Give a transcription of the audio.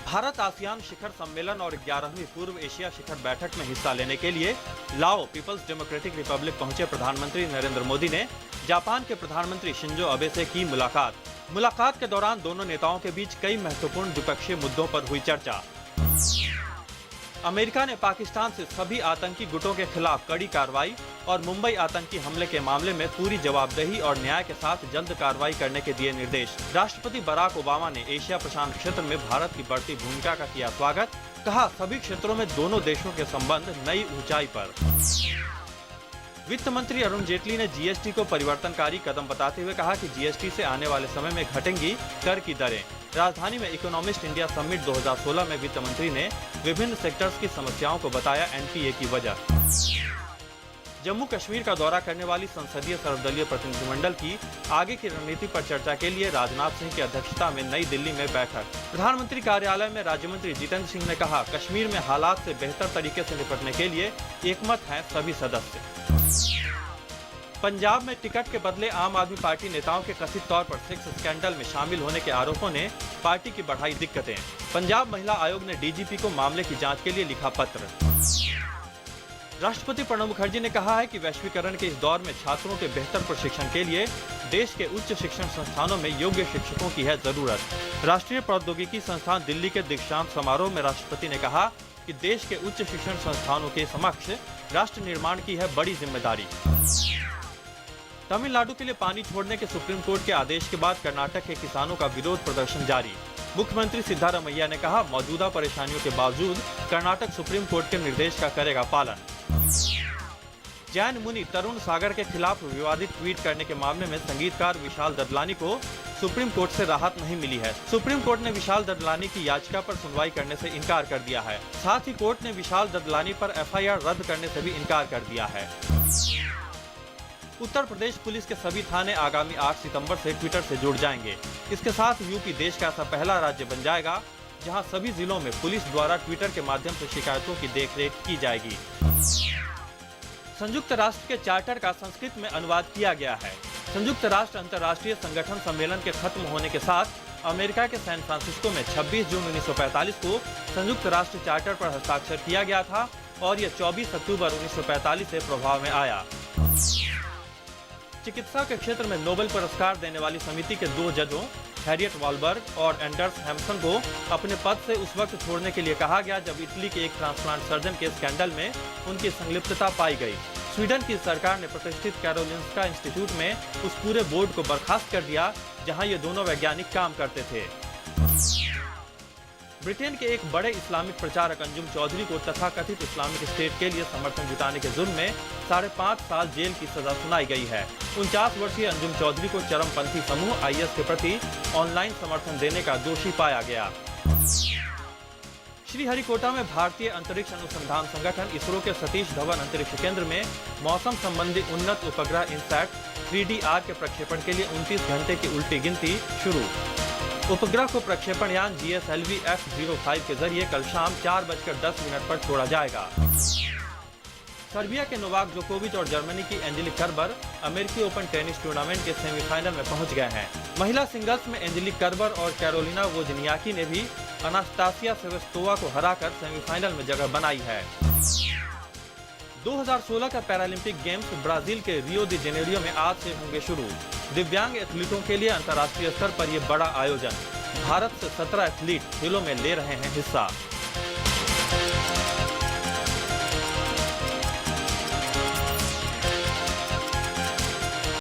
Bharat ASEAN शिखर सम्मेलन और 11वीं पूर्व एशिया शिखर बैठक में हिस्सा लेने के लिए लाओ पीपल्स डेमोक्रेटिक रिपब्लिक पहुंचे प्रधानमंत्री नरेंद्र मोदी ने जापान के प्रधानमंत्री शिंजो अबे से की मुलाकात के दौरान दोनों नेताओं के बीच कई महत्वपूर्ण द्विपक्षीय मुद्दों पर हुई चर्चा। अमेरिका ने पाकिस्तान से सभी आतंकी गुटों के खिलाफ कड़ी कार्रवाई और मुंबई आतंकी हमले के मामले में पूरी जवाबदेही और न्याय के साथ जल्द कार्रवाई करने के दिए निर्देश। राष्ट्रपति बराक ओबामा ने एशिया प्रशांत क्षेत्र में भारत की बढ़ती भूमिका का किया स्वागत। कहा, सभी क्षेत्रों में दोनों देशों के संबंध नई ऊंचाई पर। वित्त मंत्री अरुण जेटली ने जीएसटी को परिवर्तनकारी कदम बताते हुए कहा कि जीएसटी से आने वाले समय में घटेंगी कर की दरें। राजधानी में इकोनॉमिस्ट इंडिया समिट 2016 में वित्त मंत्री ने विभिन्न सेक्टर्स की समस्याओं को बताया एनपीए की वजह। जम्मू कश्मीर का दौरा करने वाली संसदीय सर्वदलीय प्रतिनिधिमंडल की आगे की रणनीति पर चर्चा के लिए राजनाथ सिंह की अध्यक्षता में नई दिल्ली में बैठक। प्रधानमंत्री कार्यालय में राज्य मंत्री जितेंद्र सिंह ने कहा, कश्मीर में हालात से बेहतर तरीके से निपटने के लिए एकमत हैं सभी सदस्य। पंजाब में टिकट के बदले आम आदमी पार्टी नेताओं के कथित तौर पर सेक्स स्कैंडल में शामिल होने के आरोपों ने पार्टी की बढ़ाई दिक्कतें। पंजाब महिला आयोग ने डीजीपी को मामले की जांच के लिए लिखा पत्र। राष्ट्रपति प्रणब मुखर्जी ने कहा है कि वैश्वीकरण के इस दौर में छात्रों के बेहतर प्रशिक्षण के लिए देश के उच्च शिक्षण संस्थानों में योग्य शिक्षकों की है जरूरत। राष्ट्रीय प्रौद्योगिकी संस्थान दिल्ली के दीक्षांत समारोह में राष्ट्रपति ने कहा कि देश के उच्च शिक्षण संस्थानों के समक्ष राष्ट्र निर्माण की है बड़ी जिम्मेदारी। तमिलनाडु के लिए पानी छोड़ने के सुप्रीम कोर्ट के आदेश के बाद कर्नाटक के किसानों का विरोध प्रदर्शन जारी। मुख्यमंत्री सिद्धारमैया ने कहा, मौजूदा परेशानियों के बावजूद कर्नाटक सुप्रीम कोर्ट के निर्देश का करेगा पालन। जैन मुनि तरुण सागर के खिलाफ विवादित ट्वीट करने के मामले में संगीतकार विशाल ददलानी को सुप्रीम कोर्ट से राहत नहीं मिली है। सुप्रीम कोर्ट ने विशाल ददलानी की याचिका पर सुनवाई करने से इनकार कर दिया है। साथ ही कोर्ट ने विशाल ददलानी पर एफआईआर रद्द करने से भी इनकार कर दिया है। उत्तर प्रदेश पुलिस के सभी थाने आगामी 8 सितंबर से ट्विटर से जुड़ जाएंगे। इसके साथ यूपी देश का ऐसा पहला राज्य बन जाएगा जहां सभी जिलों में पुलिस द्वारा ट्विटर के माध्यम से शिकायतों की देखरेख की जाएगी। संयुक्त राष्ट्र के चार्टर का संस्कृत में अनुवाद किया गया है। संयुक्त राष्ट्र अंतर्राष्ट्रीय संगठन सम्मेलन के खत्म होने के साथ अमेरिका के सैन फ्रांसिस्को में 26 जून 1945 को संयुक्त राष्ट्र चार्टर पर हस्ताक्षर किया गया था और यह 24 अक्टूबर 1945 से प्रभाव में आया। चिकित्सा के क्षेत्र में नोबेल पुरस्कार देने वाली समिति के 2 जजों हैरियट वालबर्ग और एंडर्स हैम्सन को अपने पद से उस वक्त छोड़ने के लिए कहा गया जब इटली के एक ट्रांसप्लांट सर्जन के स्कैंडल में उनकी संलिप्तता पाई गई। स्वीडन की सरकार ने प्रतिष्ठित कैरोलिंस्का इंस्टीट्यूट में उस पूरे बोर्ड को बर्खास्त कर दिया जहां ये दोनों वैज्ञानिक काम करते थे। ब्रिटेन के एक बड़े इस्लामिक प्रचारक अंजुम चौधरी को तथाकथित इस्लामिक स्टेट के लिए समर्थन जुटाने के जुर्म में 5.5 साल जेल की सजा सुनाई गई है। 49 वर्षीय अंजुम चौधरी को चरमपंथी समूह आईएस के प्रति ऑनलाइन समर्थन देने का दोषी पाया गया। श्रीहरिकोटा में भारतीय अंतरिक्ष अनुसंधान संगठन इसरो के सतीश धवन अंतरिक्ष केंद्र में मौसम संबंधी उन्नत उपग्रह इनसैट 3DR के प्रक्षेपण के लिए 29 घंटे की उल्टी गिनती शुरू। उपग्रह को प्रक्षेपण यान GSLV F-05 के जरिए कल शाम 4:10 पर छोड़ा जाएगा। सर्बिया के नोवाक जोकोविच और जर्मनी की एंजेलिक कर्बर अमेरिकी ओपन टेनिस टूर्नामेंट के सेमीफाइनल में पहुंच गए हैं। महिला सिंगल्स में एंजेलिक कर्बर और कैरोलिना वोजनियाकी ने भी अनास्तासिया सेवेस्तोवा को हराकर सेमीफाइनल में जगह बनाई है। 2016 का पैरालंपिक गेम्स ब्राजील के रियो दी जेनेरियो में आज से होंगे शुरू। दिव्यांग एथलीटों के लिए अंतर्राष्ट्रीय स्तर पर यह बड़ा आयोजन। भारत से 17 एथलीट खेलों में ले रहे हैं हिस्सा।